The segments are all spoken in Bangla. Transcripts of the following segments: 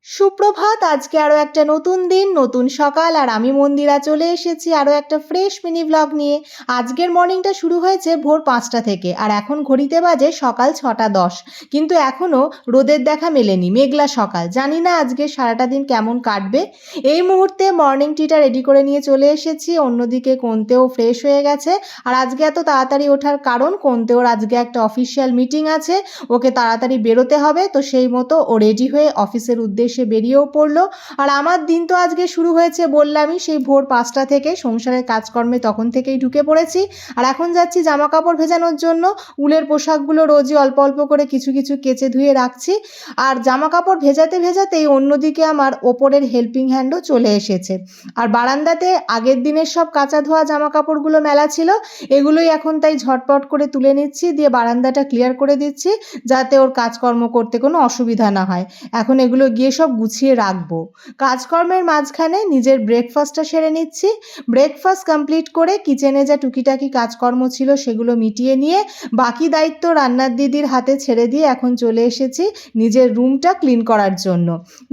সুপ্রভাত। আজকে আরও একটা নতুন দিন, নতুন সকাল, আর আমি মন্দিরা চলে এসেছি আরও একটা ফ্রেশ মিনি ব্লগ নিয়ে। আজকের মর্নিংটা শুরু হয়েছে ভোর 5টা থেকে, আর এখন ঘড়িতে বাজে সকাল 6টা 10। কিন্তু এখনও রোদের দেখা মেলেনি, মেঘলা সকাল। জানি না আজকে সারাটা দিন কেমন কাটবে। এই মুহূর্তে মর্নিং টিটা রেডি করে নিয়ে চলে এসেছি। অন্যদিকে কোনতেও ফ্রেশ হয়ে গেছে। আর আজকে এত তাড়াতাড়ি ওঠার কারণ, কোনতেওর আজকে একটা অফিসিয়াল মিটিং আছে, ওকে তাড়াতাড়ি বেরোতে হবে। তো সেই মতো ও রেডি হয়ে অফিসের উদ্দেশ্যে বেরিয়েও পড়লো। আর আমার দিন তো আজকে শুরু হয়েছে বললামই সেই ভোর 5টা থেকে। সংসারের কাজকর্মে তখন থেকেই ঢুকে পড়েছি। আর এখন যাচ্ছি জামা কাপড় ভেজানোর জন্য। উলের পোশাকগুলো রোজই অল্প অল্প করে কিছু কিছু কেচে ধুয়ে রাখছি। আর জামা কাপড় ভেজাতে ভেজাতেই অন্যদিকে আমার ওপরের হেল্পিং হ্যান্ডও চলে এসেছে। আর বারান্দাতে আগের দিনের সব কাঁচা ধোয়া জামা কাপড়গুলো মেলা ছিল, এগুলোই এখন তাই ঝটপট করে তুলে নিচ্ছি, দিয়ে বারান্দাটা ক্লিয়ার করে দিচ্ছি, যাতে ওর কাজকর্ম করতে কোনো অসুবিধা না হয়। এখন এগুলো গিয়ে সব গুছিয়ে রাখবো। কাজকর্মের মাঝখানে নিজের ব্রেকফাস্টটা সেরে নিচ্ছি। ব্রেকফাস্ট কমপ্লিট করে কিচেনে যা টুকিটাকি কাজকর্ম ছিল সেগুলো মিটিয়ে নিয়ে বাকি দায়িত্ব রান্নার দিদির হাতে ছেড়ে দিয়ে এখন চলে এসেছি নিজের রুমটা ক্লিন করার জন্য।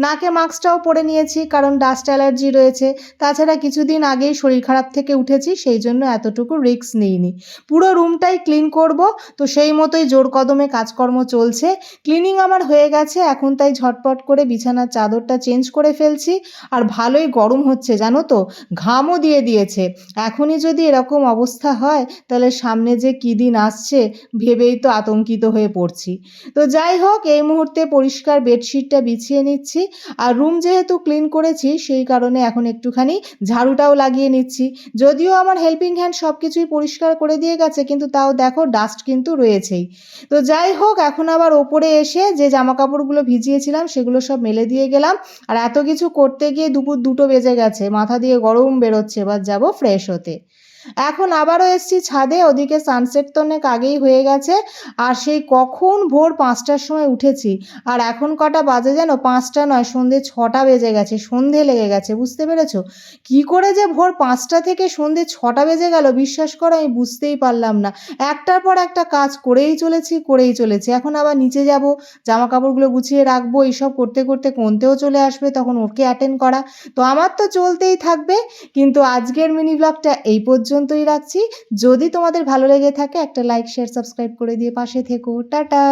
নাকে মাস্কটাও পরে নিয়েছি, কারণ ডাস্ট অ্যালার্জি রয়েছে। তাছাড়া কিছুদিন আগেই শরীর খারাপ থেকে উঠেছি, সেই জন্য এতটুকু রিস্ক নিইনি। পুরো রুমটাই ক্লিন করব। তো সেই মতোই জোর কদমে কাজকর্ম চলছে। ক্লিনিং আমার হয়ে গেছে, এখন তাই ঝটপট করে বিছানার চাদরটা চেঞ্জ করে ফেলছি। আর ভালোই গরম হচ্ছে জানো তো, ঘামও দিয়ে দিয়েছে। এখনই যদি এরকম অবস্থা হয়, তাহলে সামনে যে কী দিন আসছে ভেবেই তো আতঙ্কিত হয়ে পড়ছি। তো যাই হোক, এই মুহূর্তে পরিষ্কার বেডশিটটা বিছিয়ে নিচ্ছি। আর রুম যেহেতু ক্লিন করেছি, সেই কারণে এখন একটুখানি ঝাড়ুটাও লাগিয়ে নিচ্ছি। যদিও আমার হেল্পিং হ্যান্ড সব কিছুই পরিষ্কার করে দিয়ে গেছে, কিন্তু তাও দেখো ডাস্ট কিন্তু রয়েছেই। তো যাই হোক, এখন আবার ওপরে এসে যে জামা কাপড়গুলো ভিজিয়েছিলাম সেগুলো সব মেলে দিয়ে গেলাম। আর এত কিছু করতে গিয়ে দুপুর 2টো বেজে গেছে, মাথা দিয়ে গরম বেরোচ্ছে। এবার যাবো ফ্রেশ হতে। এখন আবারও এসছি ছাদে। ওদিকে সানসেট তো অনেক আগেই হয়ে গেছে। আর সেই কখন ভোর 5টার সময় উঠেছি, আর এখন কটা বাজে যেন, 5টা নয়, সন্ধে 6টা বেজে গেছে। সন্ধে লেগে গেছে, বুঝতে পেরেছো? কি করে যে ভোর 5টা থেকে সন্ধে 6টা বেজে গেল, বিশ্বাস করো আমি বুঝতেই পারলাম না। একটার পর একটা কাজ করেই চলেছি। এখন আবার নিচে যাব, জামা কাপড়গুলো গুছিয়ে রাখবো। এইসব করতে করতে কোনতেও চলে আসবে, তখন ওকে অ্যাটেন্ড করা। তো আমার তো চলতেই থাকবে। কিন্তু আজকের মিনি ব্লগটা এই পর্যন্তই রাখছি। যদি তোমাদের ভালো লেগে থাকে, একটা লাইক, শেয়ার, সাবস্ক্রাইব করে দিয়ে পাশে থেকো। টাটা।